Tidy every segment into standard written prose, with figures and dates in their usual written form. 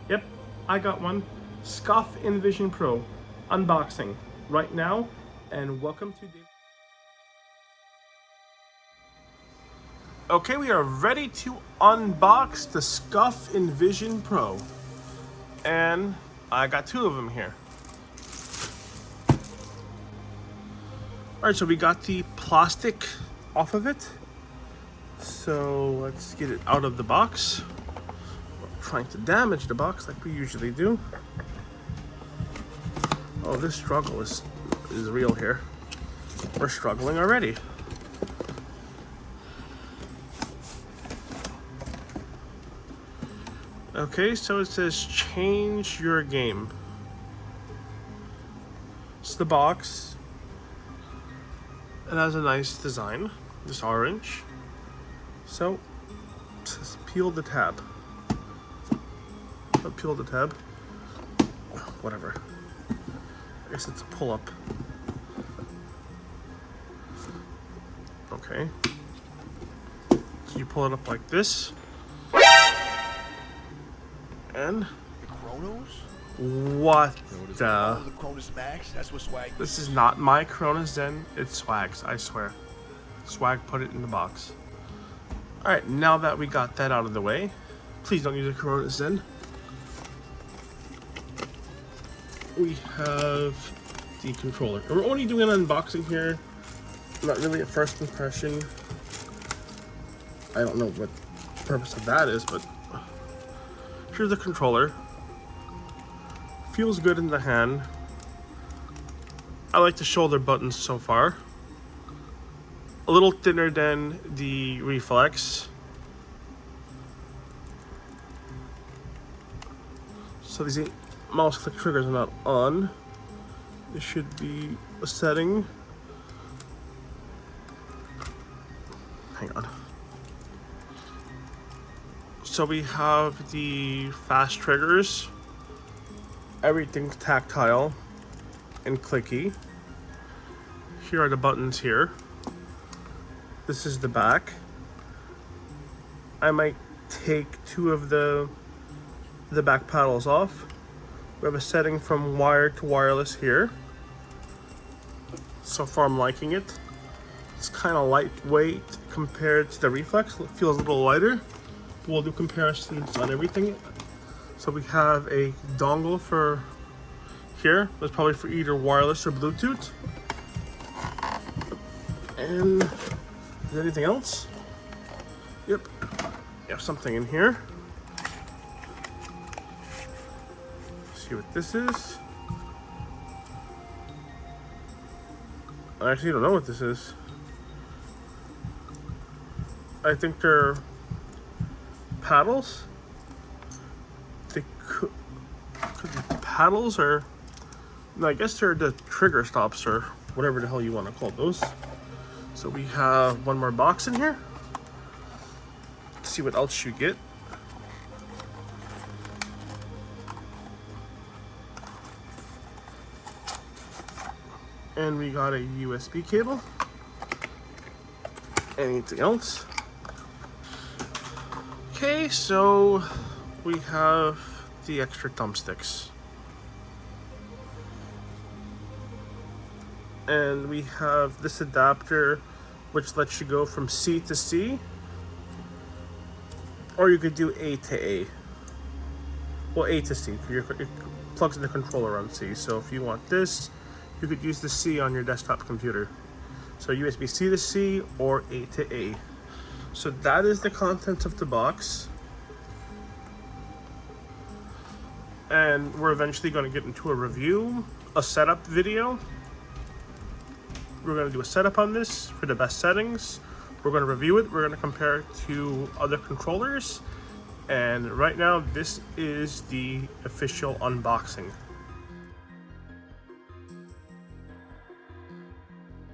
Yep, I got one. Scuf Envision Pro unboxing right now, and welcome to Dave. Okay, we are ready to unbox the Scuf Envision Pro, and I got two of them here. All right, so we got the plastic off of it. So let's get it out of the box. We're trying to damage the box like we usually do. Oh, this struggle is real here. We're struggling already. Okay, so it says change your game. It's the box. It has a nice design, this orange. So, just peel the tab. Peel the tab. Whatever. I guess it's a pull-up. Okay. So you pull it up like this. And Chronos? what the? The Chronos Max? That's what swag. This is not my Chronos Zen, it's Swag's, I swear. Swag put it in the box. Alright, now that we got that out of the way, please don't use a Chronos Zen. We have the controller. And we're only doing an unboxing here. Not really a first impression. I don't know what the purpose of that is, but here's the controller. Feels good in the hand. I like the shoulder buttons so far. A little thinner than the Reflex. So these mouse click triggers are not on. There should be a setting. Hang on. So we have the fast triggers. Everything's tactile and clicky. Here are the buttons here. This is the back. I might take two of the back paddles off. We have a setting from wired to wireless here. So far I'm liking it. It's kind of lightweight compared to the Reflex. It feels a little lighter. We'll do comparisons on everything. So we have a dongle for here. That's probably for either wireless or Bluetooth. And is there anything else? Yep. We have something in here. See what this is. I actually don't know what this is. I think they're paddles. They could be paddles, or no, I guess they're the trigger stops or whatever the hell you want to call those. So we have one more box in here. Let's see what else you get. And we got a USB cable. Anything else? Okay, so we have the extra thumbsticks. And we have this adapter which lets you go from C to C. Or you could do A to A. Well, A to C. It plugs in the controller on C. So if you want this, you could use the C on your desktop computer. So USB-C to C or A to A. So that is the contents of the box. And we're eventually going to get into a review, a setup video. We're going to do a setup on this for the best settings. We're going to review it. We're going to compare it to other controllers. And right now, this is the official unboxing.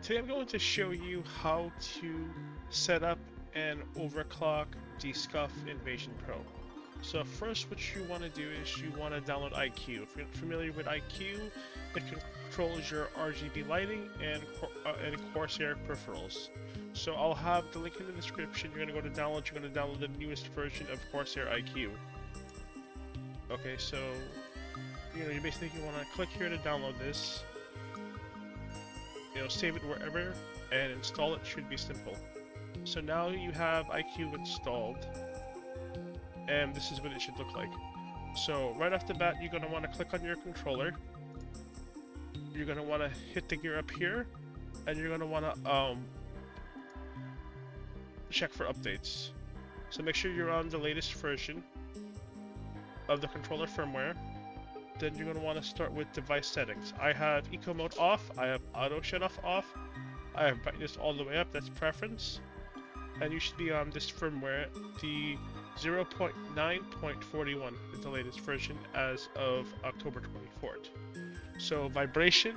Today I'm going to show you how to set up and overclock the Scuf Envision Pro. So first what you want to do is you want to download iCUE. If you're not familiar with iCUE, it controls your RGB lighting and Corsair peripherals. So I'll have the link in the description. You're going to go to download, you're going to download the newest version of Corsair iCUE. Okay, so you basically want to click here to download this. Save it wherever and install it. Should be simple. So now you have iCUE installed, and this is what it should look like. So right off the bat, you're going to want to click on your controller. You're going to want to hit the gear up here, and you're going to want to check for updates. So make sure you're on the latest version of the controller firmware. Then you're going to want to start with device settings. I have eco mode off, I have auto shut off off, I have brightness all the way up, that's preference. And you should be on this firmware. The 0.9.41 is the latest version as of October 24th. So vibration,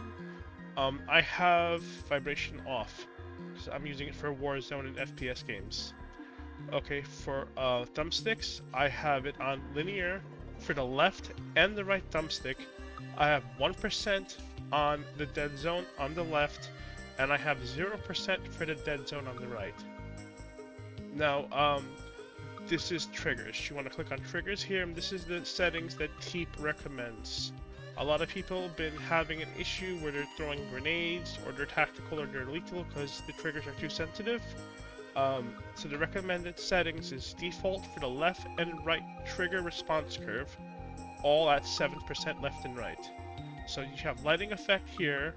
I have vibration off because I'm using it for Warzone and FPS games. Okay, for thumbsticks, I have it on linear for the left and the right thumbstick. I have 1% on the dead zone on the left, and I have 0% for the dead zone on the right. Now, this is triggers. You want to click on triggers here, and this is the settings that TEEP recommends. A lot of people have been having an issue where they're throwing grenades, or they're tactical, or they're lethal because the triggers are too sensitive. So the recommended settings is default for the left and right trigger response curve, all at 7% left and right. So you have lighting effect here,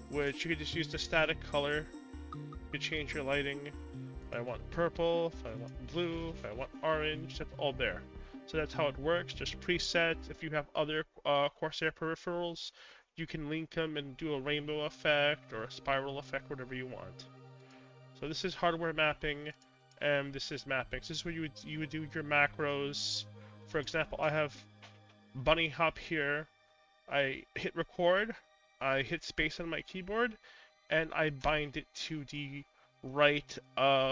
which you could just use the static color. You could change your lighting. If I want purple, if I want blue, if I want orange, that's all there. So that's how it works, just preset. If you have other Corsair peripherals, you can link them and do a rainbow effect or a spiral effect, whatever you want. So this is hardware mapping, and this is mapping. So this is where you would do your macros. For example, I have bunny hop here. I hit record, I hit space on my keyboard, and I bind it to the right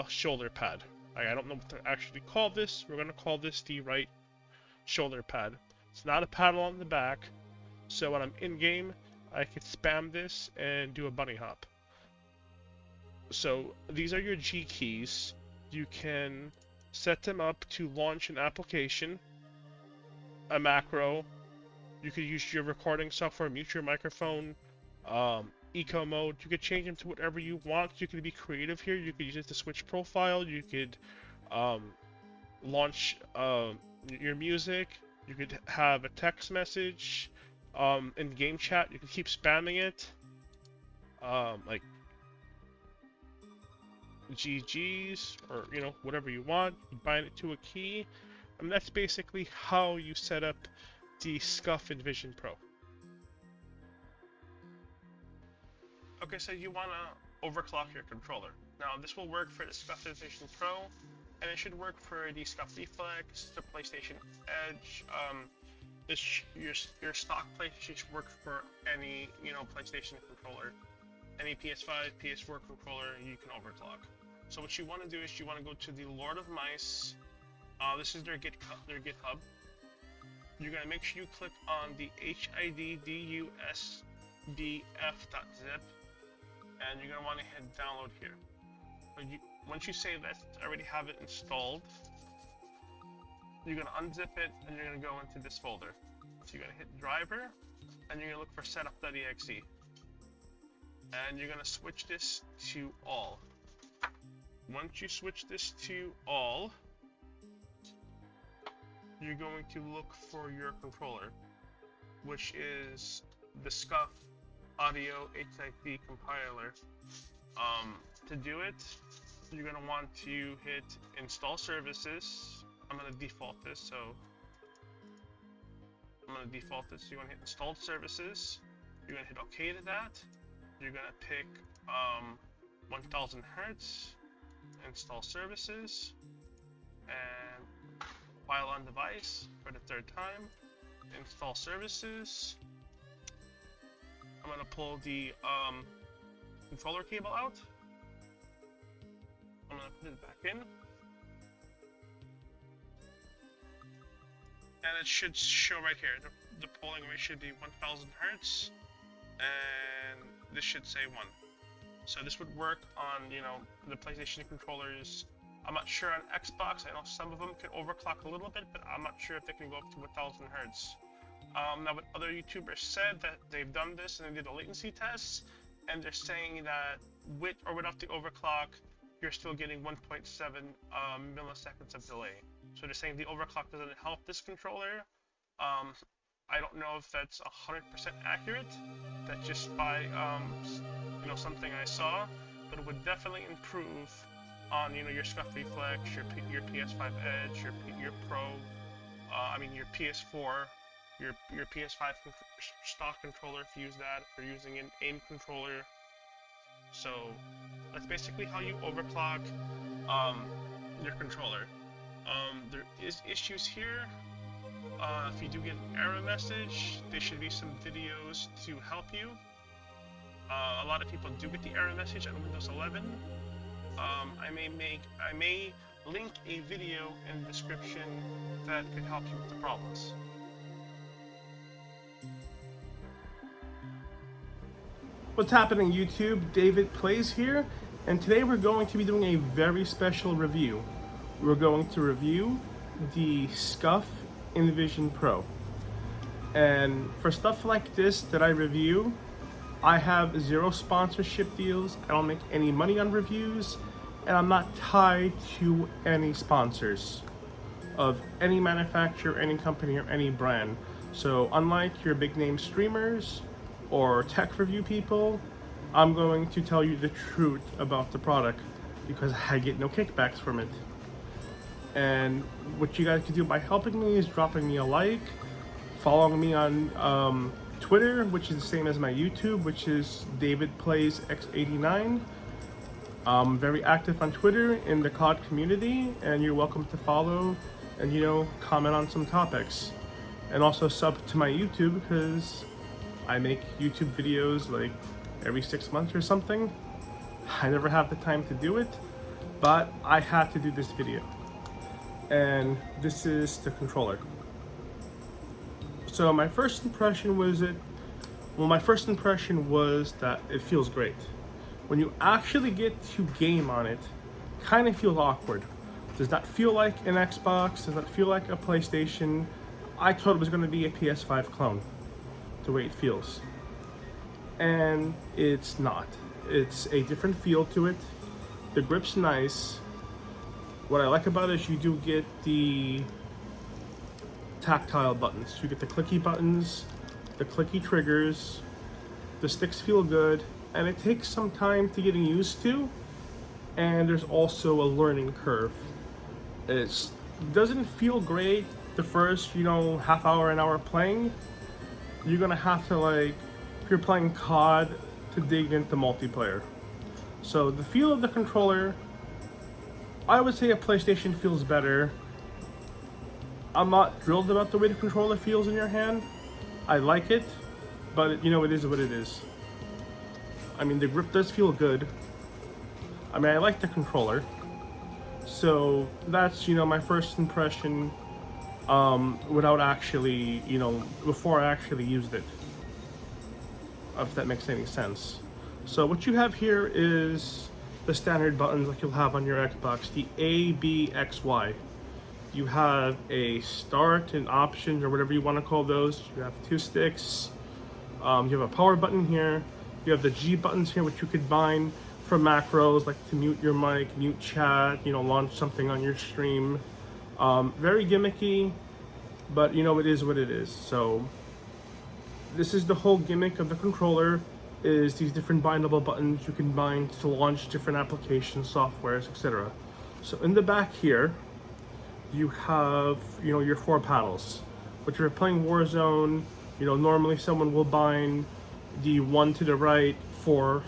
shoulder pad. I don't know what to actually call this. We're going to call this the right shoulder pad. It's not a paddle on the back, so when I'm in game, I can spam this and do a bunny hop. So these are your G keys. You can set them up to launch an application, a macro. You could use your recording software, mute your microphone, eco mode. You could change them to whatever you want. You could be creative here. You could use it to switch profile. You could launch your music. You could have a text message in game chat. You could keep spamming it, like GGs or whatever you want. You bind it to a key, and that's basically how you set up the Scuf Envision Pro. Okay, so you want to overclock your controller. Now this will work for the Scuf Envision Pro, and it should work for the Scuf Ps5, the PlayStation Edge. Your stock PlayStation should work for any PlayStation controller, any PS5, PS4 controller. You can overclock. So what you want to do is you want to go to the Lord of Mice. This is their GitHub. You're going to make sure you click on the HIDDUSBF.zip, and you're going to want to hit download here. Once you save that, I already have it installed. You're going to unzip it, and you're going to go into this folder. So you're going to hit driver, and you're going to look for setup.exe. And you're going to switch this to all. Once you switch this to all, you're going to look for your controller, which is the Scuf Audio HID compiler. To do it, you're going to want to hit install services. I'm going to default this, so you're going to hit installed services. You're going to hit OK to that. You're going to pick 1000 Hertz, install services, and file on device for the third time, install services. I'm going to pull the controller cable out. I'm going to put it back in. And it should show right here. The polling rate should be 1000 Hertz, and this should say 1. So this would work on, the PlayStation controllers I'm not sure on Xbox. I know some of them can overclock a little bit, but I'm not sure if they can go up to 1000 hertz. Now, what other YouTubers said that they've done this and they did a latency test, and they're saying that with or without the overclock, you're still getting 1.7 milliseconds of delay. So they're saying the overclock doesn't help this controller. I don't know if that's 100% accurate. That's just by something I saw, but it would definitely improve on your Scuf Reflex, your PS5 Edge, your Pro, your PS4, your PS5 stock controller if you use that, if you're using an AIM controller. So that's basically how you overclock your controller. There is issues here. If you do get an error message, there should be some videos to help you. A lot of people do get the error message on Windows 11. I may link a video in the description that could help you with the problems. What's happening, YouTube? David Plays here, and today we're going to be doing a very special review. We're going to review the Scuf Envision Pro. And for stuff like this that I review, I have zero sponsorship deals, I don't make any money on reviews, and I'm not tied to any sponsors of any manufacturer, any company, or any brand. So unlike your big name streamers or tech review people, I'm going to tell you the truth about the product because I get no kickbacks from it. And what you guys can do by helping me is dropping me a like, following me on Twitter, which is the same as my YouTube, which is David Plays X89. I'm very active on Twitter in the COD community, and you're welcome to follow and comment on some topics. And also sub to my YouTube because I make YouTube videos like every 6 months or something. I never have the time to do it, but I had to do this video. And this is the controller. So my first impression was that it feels great. When you actually get to game on it, kind of feels awkward. Does not feel like an Xbox, does not feel like a PlayStation. I thought it was going to be a PS5 clone, the way it feels. And it's not. It's a different feel to it. The grip's nice. What I like about it is you do get the tactile buttons. You get the clicky buttons, the clicky triggers, the sticks feel good, and it takes some time to getting used to, and there's also a learning curve. It doesn't feel great the first, half hour, an hour playing. You're gonna have to, if you're playing COD, to dig into multiplayer. So the feel of the controller, I would say a PlayStation feels better. I'm not thrilled about the way the controller feels in your hand. I like it, but it is what it is. The grip does feel good. I like the controller. So that's, my first impression without actually, before I actually used it. If that makes any sense. So what you have here is the standard buttons like you'll have on your Xbox, the A, B, X, Y. You have a start and options, or whatever you want to call those. You have 2 sticks. You have a power button here. You have the G buttons here, which you could bind for macros, like to mute your mic, mute chat, launch something on your stream. Very gimmicky, but it is what it is. So this is the whole gimmick of the controller, is these different bindable buttons you can bind to launch different applications, softwares, etc. So in the back here, you have, your 4 paddles. But if you're playing Warzone, normally someone will bind the one to the right for,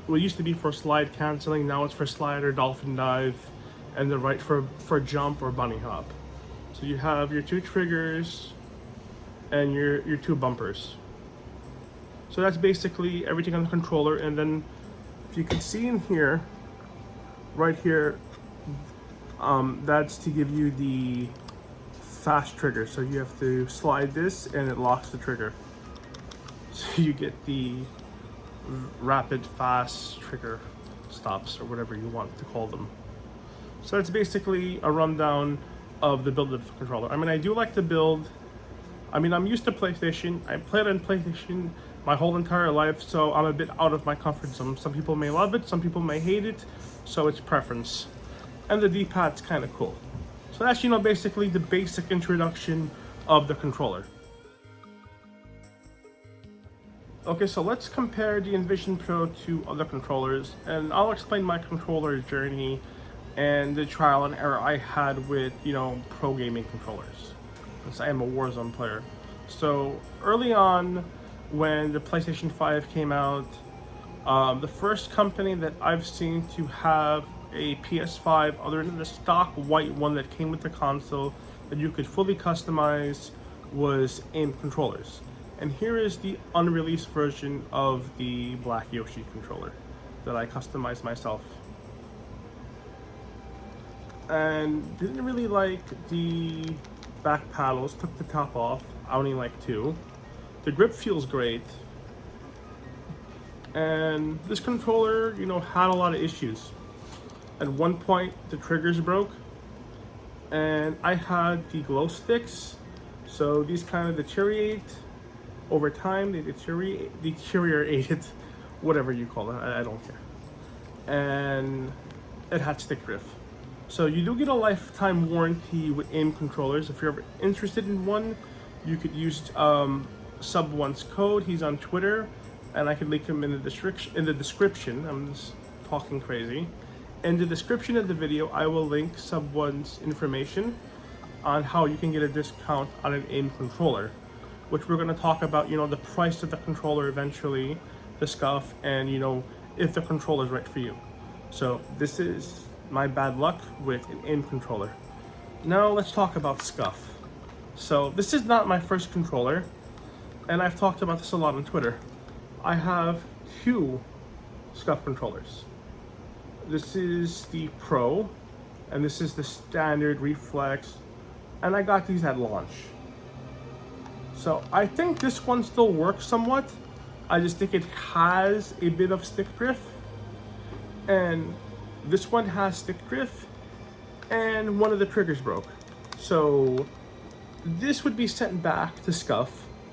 well, it used to be for slide canceling, now it's for slide or dolphin dive, and the right for jump or bunny hop. So you have your 2 triggers and your 2 bumpers. So that's basically everything on the controller. And then if you can see in here, right here, that's to give you the fast trigger. So you have to slide this and it locks the trigger. So you get the rapid fast trigger stops, or whatever you want to call them. So that's basically a rundown of the build of the controller. I mean, I do like the build. I mean, I'm used to PlayStation. I played on PlayStation my whole entire life, so I'm a bit out of my comfort zone. Some people may love it, some people may hate it, so it's preference. And the D-pad's kind of cool. So that's, you know, basically the basic introduction of the controller. Okay, so let's compare the Envision Pro to other controllers, and I'll explain my controller journey and the trial and error I had with, you know, pro gaming controllers, since I am a Warzone player. So early on, when the PlayStation 5 came out, the first company that I've seen to have a PS5 other than the stock white one that came with the console that you could fully customize was AIM Controllers. And here is the unreleased version of the Black Yoshi controller that I customized myself. And didn't really like the back paddles, took the top off, I only like 2. The grip feels great. And this controller, you know, had a lot of issues. At one point, the triggers broke, and I had the glow sticks, so these kind of deteriorate over time. They deteriorated, whatever you call it, I don't care. And it had stick drift. So you do get a lifetime warranty with AIM controllers. If you're ever interested in one, you could use Sub1's code. He's on Twitter, and I could link him in the description. I'm just talking crazy. In the description of the video, I will link Sub1's information on how you can get a discount on an AIM controller, which we're going to talk about, you know, the price of the controller eventually, the Scuf, and, you know, if the controller is right for you. So this is my bad luck with an AIM controller. Now let's talk about Scuf. So this is not my first controller, and I've talked about this a lot on Twitter. I have 2 Scuf controllers. This is the Pro, and this is the standard reflex, and I got these at launch. So I think this one still works somewhat. I just think it has a bit of stick drift, and this one has stick drift, and one of the triggers broke. So this would be sent back to Scuf,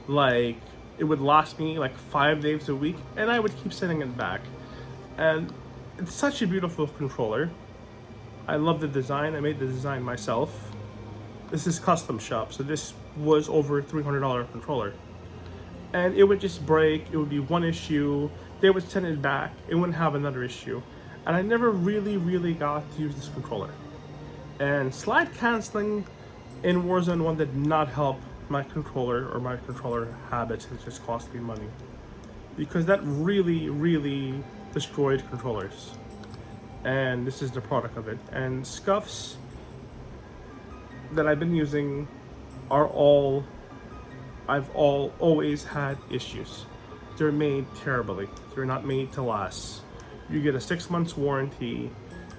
like it would last me like 5 days a week, and I would keep sending it back. And it's such a beautiful controller. I love the design. I made the design myself. This is custom shop, so this was over a $300 controller. And it would just break. It would be one issue. They would send it back. It wouldn't have another issue. And I never really got to use this controller. And slide canceling in Warzone 1 did not help my controller or my controller habits. It just cost me money, because that really destroyed controllers. And this is the product of it. And Scufs that I've been using are all, I've always had issues. They're made terribly. They're not made to last. You get a 6 months warranty,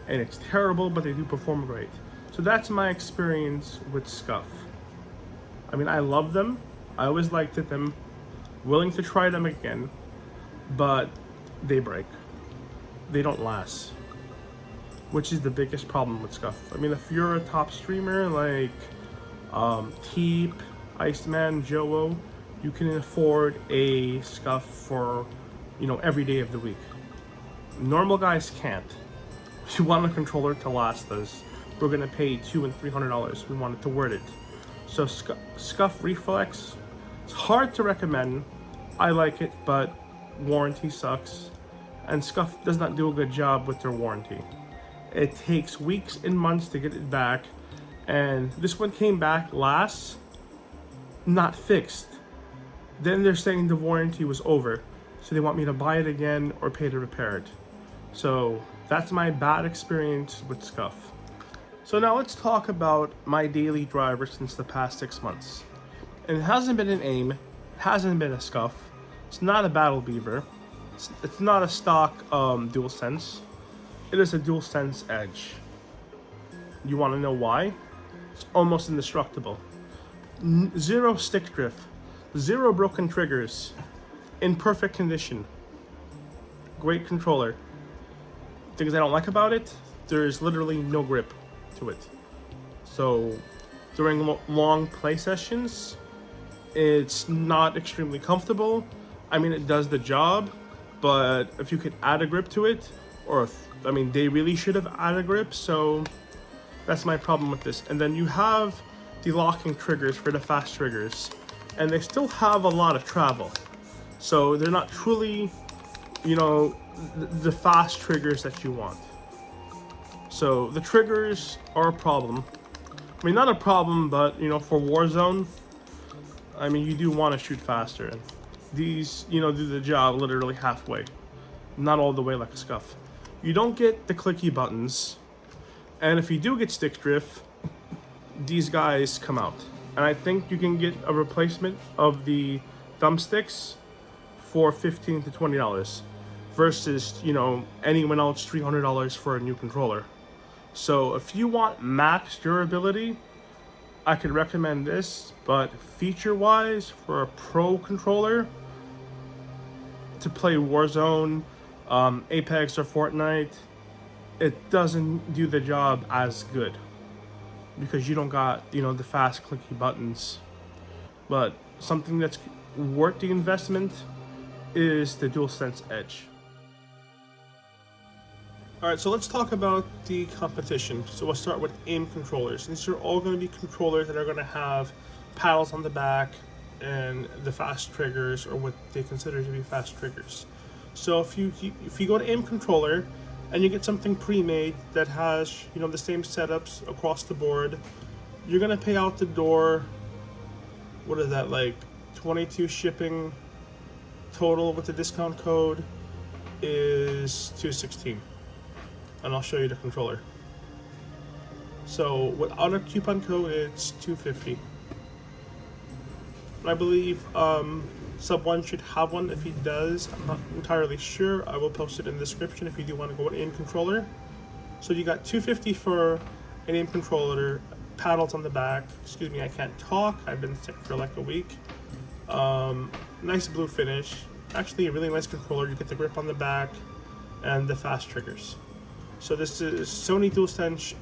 and it's terrible, but they do perform great. So that's my experience with Scuf. I mean, I love them. I always liked them. Willing to try them again, but they break. They don't last, which is the biggest problem with Scuf. I mean, if you're a top streamer like Teep, Iceman, Joe, you can afford a Scuf for, you know, every day of the week. Normal guys can't. If you want a controller to last us, we're gonna pay $200 and $300. We want it to worth it. So Scuf Reflex, it's hard to recommend. I like it, but warranty sucks. And Scuf does not do a good job with their warranty. It takes weeks and months to get it back. And this one came back last, not fixed. Then they're saying the warranty was over. So they want me to buy it again or pay to repair it. So that's my bad experience with Scuf. So now let's talk about my daily driver since the past 6 months. And it hasn't been an AIM, it hasn't been a Scuf, it's not a Battle Beaver, it's not a stock Dualsense, it is a Dualsense Edge. You want to know why? It's almost indestructible. Zero stick drift, 0 broken triggers, in perfect condition. Great controller. Things I don't like about it, there's literally no grip. to it. So during long play sessions, it's not extremely comfortable. I mean, it does the job, but if you could add a grip to it, or if, I mean, they really should have added a grip, so that's my problem with this. And then you have the locking triggers for the fast triggers, and they still have a lot of travel. So they're not truly, you know, the fast triggers that you want. So the triggers are a problem. I mean, not a problem, but, you know, for Warzone, I mean, you do want to shoot faster. And these, you know, do the job literally halfway. Not all the way like a Scuf. You don't get the clicky buttons. And if you do get stick drift, these guys come out. And I think you can get a replacement of the thumbsticks for $15 to $20 versus, you know, anyone else $300 for a new controller. So if you want max durability, I could recommend this, but feature-wise, for a pro controller to play Warzone, Apex or Fortnite, it doesn't do the job as good because you don't got, you know, the fast clicky buttons. But something that's worth the investment is the Dualsense Edge. Alright, so let's talk about the competition. So we'll start with aim controllers. These are all going to be controllers that are going to have paddles on the back and the fast triggers, or what they consider to be fast triggers. So if you go to aim controller and you get something pre-made that has, you know, the same setups across the board, you're going to pay out the door, what is that, like 22 shipping total with the discount code is $216. And I'll show you the controller. So without a coupon code, it's $250. I believe Sub1 should have one. If he does, I'm not entirely sure. I will post it in the description if you do want to go with aim controller. So you got $250 for an aim controller, paddles on the back. Excuse me, I can't talk. I've been sick for like a week. Nice blue finish. Actually, a really nice controller. You get the grip on the back and the fast triggers. So this is Sony DualSense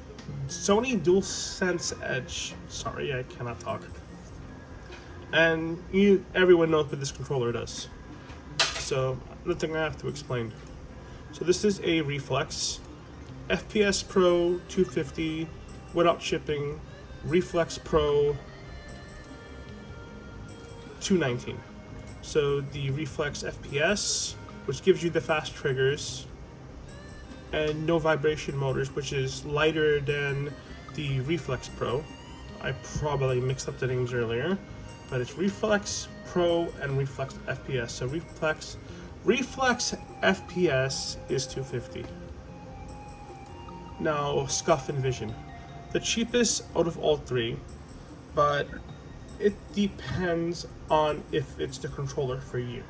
Edge. Sorry, I cannot talk. And everyone knows what this controller does. So nothing I have to explain. So this is a Reflex FPS Pro 250 without shipping. Reflex Pro 219. So the Reflex FPS, which gives you the fast triggers, and no vibration motors, which is lighter than the Reflex Pro. I probably mixed up the names earlier, but it's Reflex Pro and Reflex FPS. So Reflex FPS is $250. Now Scuf Envision, the cheapest out of all three, but it depends on if it's the controller for you.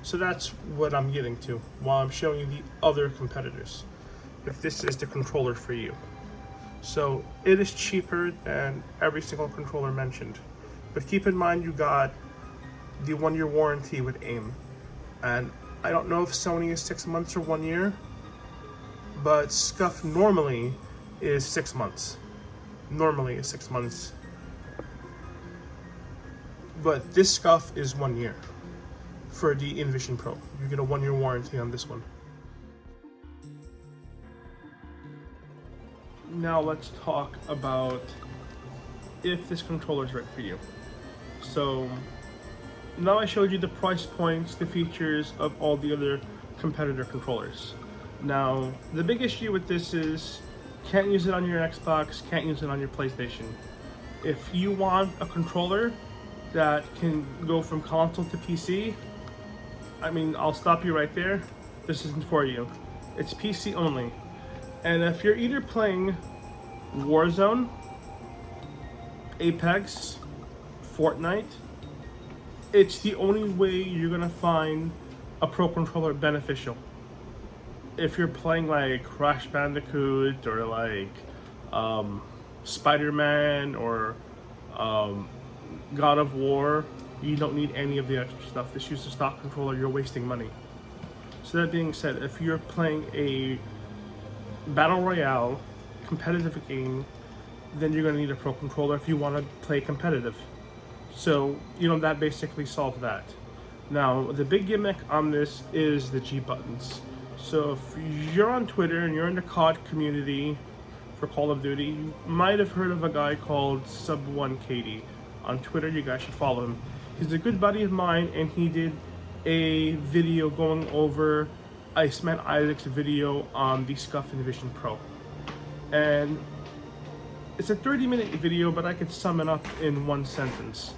So that's what I'm getting to while I'm showing you the other competitors, if this is the controller for you. So it is cheaper than every single controller mentioned, but keep in mind you got the 1-year warranty with AIM, and I don't know if Sony is 6 months or 1 year, but Scuf normally is 6 months. Normally is 6 months, but this Scuf is 1 year for the Envision Pro. You get a 1-year warranty on this one. Now let's talk about if this controller is right for you. So now I showed you the price points, the features of all the other competitor controllers. Now the big issue with this is can't use it on your Xbox, can't use it on your PlayStation. If you want a controller that can go from console to PC, I mean, I'll stop you right there. This isn't for you. It's PC only. And if you're either playing Warzone, Apex, Fortnite, it's the only way you're gonna find a pro controller beneficial. If you're playing like Crash Bandicoot or like Spider-Man or God of War, you don't need any of the extra stuff. Just use the stock controller, you're wasting money. So that being said, if you're playing a Battle Royale competitive game, then you're going to need a pro controller if you want to play competitive. So, that basically solved that. Now, the big gimmick on this is the G buttons. So if you're on Twitter and you're in the COD community for Call of Duty, you might have heard of a guy called SuboneKD. On Twitter, you guys should follow him. He's a good buddy of mine, and he did a video going over icemanisaac video on the Scuf Envision Pro. And it's a 30-minute video, but I could sum it up in one sentence.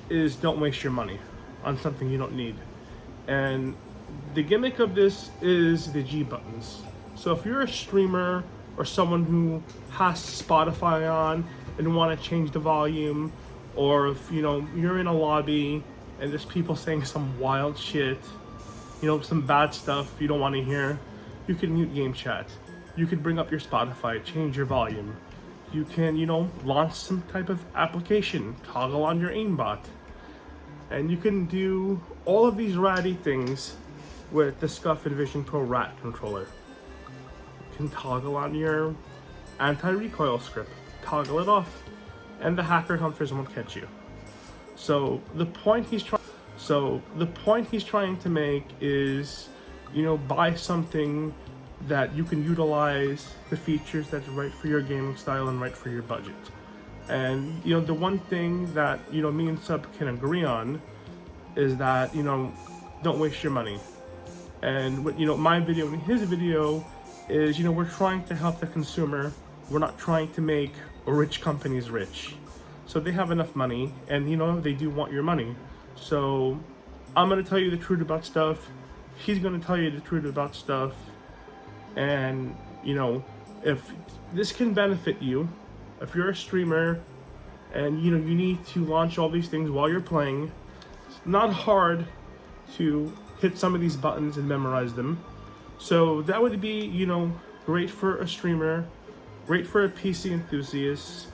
Is don't waste your money on something you don't need. And the gimmick of this is the G buttons. So if you're a streamer or someone who has Spotify on and want to change the volume, or if you're in a lobby and there's people saying some wild shit, some bad stuff you don't want to hear, you can mute game chat. You can bring up your Spotify, change your volume. You can, launch some type of application, toggle on your aimbot. And you can do all of these ratty things with the Scuf Envision Pro RAT controller. You can toggle on your anti-recoil script, toggle it off, and the hacker hunters won't catch you. So the point he's trying to make is, buy something that you can utilize the features that's right for your gaming style and right for your budget. And the one thing that me and Sub can agree on is that don't waste your money. And what my video and his video is we're trying to help the consumer. We're not trying to make rich companies rich. So they have enough money, and they do want your money. So I'm gonna tell you the truth about stuff. He's gonna tell you the truth about stuff. And if this can benefit you, if you're a streamer and you need to launch all these things while you're playing, it's not hard to hit some of these buttons and memorize them. So that would be great for a streamer, great for a PC enthusiast.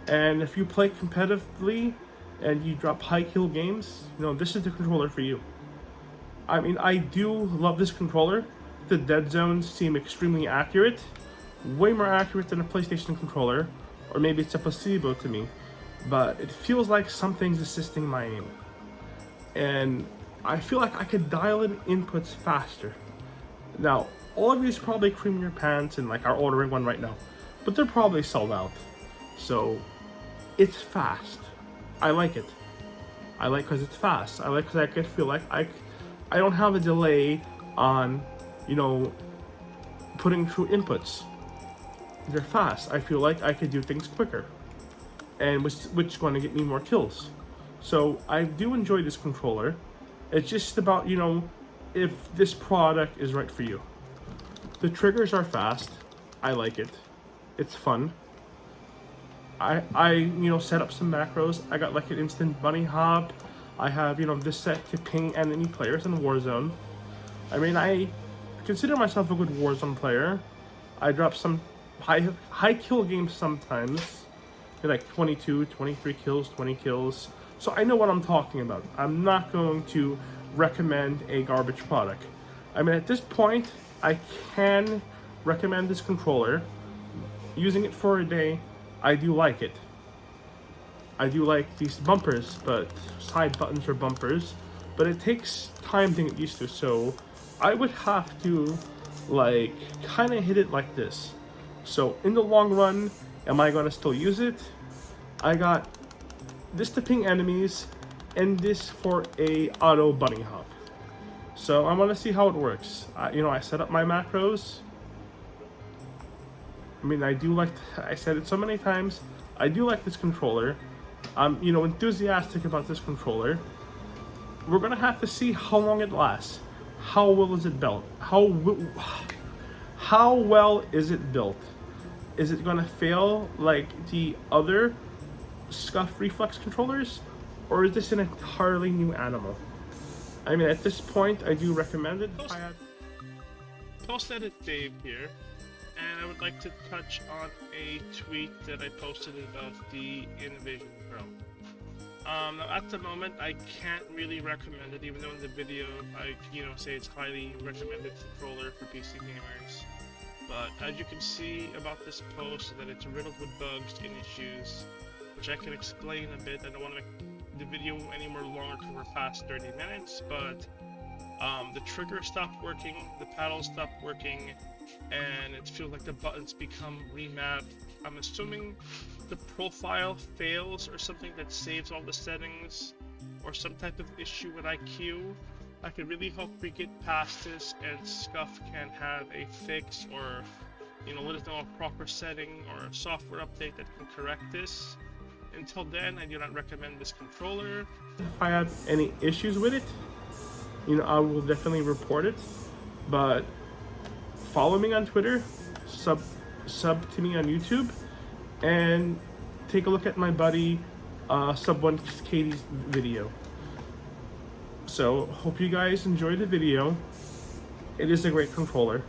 And if you play competitively and you drop high kill games, this is the controller for you. I mean, I do love this controller. The dead zones seem extremely accurate, way more accurate than a PlayStation controller, or maybe it's a placebo to me, but it feels like something's assisting my aim. And I feel like I could dial in inputs faster. Now, all of you is probably creaming your pants and are ordering one right now, but they're probably sold out. So it's fast. I like it. I like because it's fast. I like because I could feel like I don't have a delay on putting through inputs. They're fast. I feel like I could do things quicker, and which is going to get me more kills. So I do enjoy this controller. It's just about if this product is right for you. The triggers are fast. I like it. It's fun. I set up some macros. I got an instant bunny hop. I have this set to ping enemy players in Warzone. I mean, I consider myself a good Warzone player. I drop some high kill games sometimes, 22, 23 kills, 20 kills. So I know what I'm talking about. I'm not going to recommend a garbage product. I mean, at this point, I can recommend this controller. Using it for a day, I do like it. I do like these bumpers, but side buttons are bumpers, but it takes time to get used to. So I would have to kind of hit it like this. So in the long run, am I gonna still use it? I got this to ping enemies and this for a auto bunny hop. So I want to see how it works. I set up my macros. I mean, I said it so many times, I do like this controller. I'm enthusiastic about this controller. We're gonna have to see how long it lasts. How well is it built? How well is it built? Is it gonna fail like the other Scuf Reflex controllers, or is this an entirely new animal? I mean, at this point, I do recommend it. Post edit Dave here, and I would like to touch on a tweet that I posted about the Envision Pro. Now at the moment, I can't really recommend it, even though in the video I say it's highly recommended controller for PC gamers. But as you can see about this post, that it's riddled with bugs and issues, which I can explain a bit. I don't want to make the video any more longer because we're past 30 minutes, but the trigger stopped working, the paddle stopped working, and it feels like the buttons become remapped. I'm assuming the profile fails or something that saves all the settings, or some type of issue with iCUE. I could really hope we get past this and Scuf can have a fix, or let us know a proper setting or a software update that can correct this. Until then, I do not recommend this controller. If I have any issues with it, I will definitely report it. But follow me on Twitter, sub to me on YouTube, and take a look at my buddy SuboneKD's video. So hope you guys enjoyed the video. It is a great controller.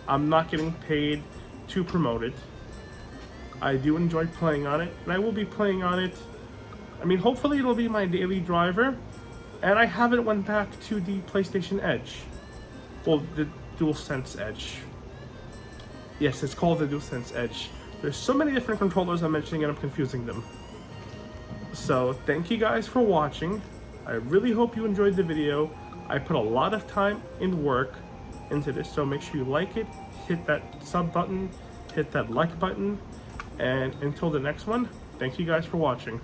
I'm not getting paid to promote it. I do enjoy playing on it, and I will be playing on it. I mean, hopefully it'll be my daily driver. And I haven't went back to the PlayStation Edge. Well, the Dualsense Edge. Yes, it's called the Dualsense Edge. There's so many different controllers I'm mentioning and I'm confusing them. So thank you guys for watching. I really hope you enjoyed the video. I put a lot of time and work into this, so make sure you like it, hit that sub button, hit that like button, and until the next one, thank you guys for watching.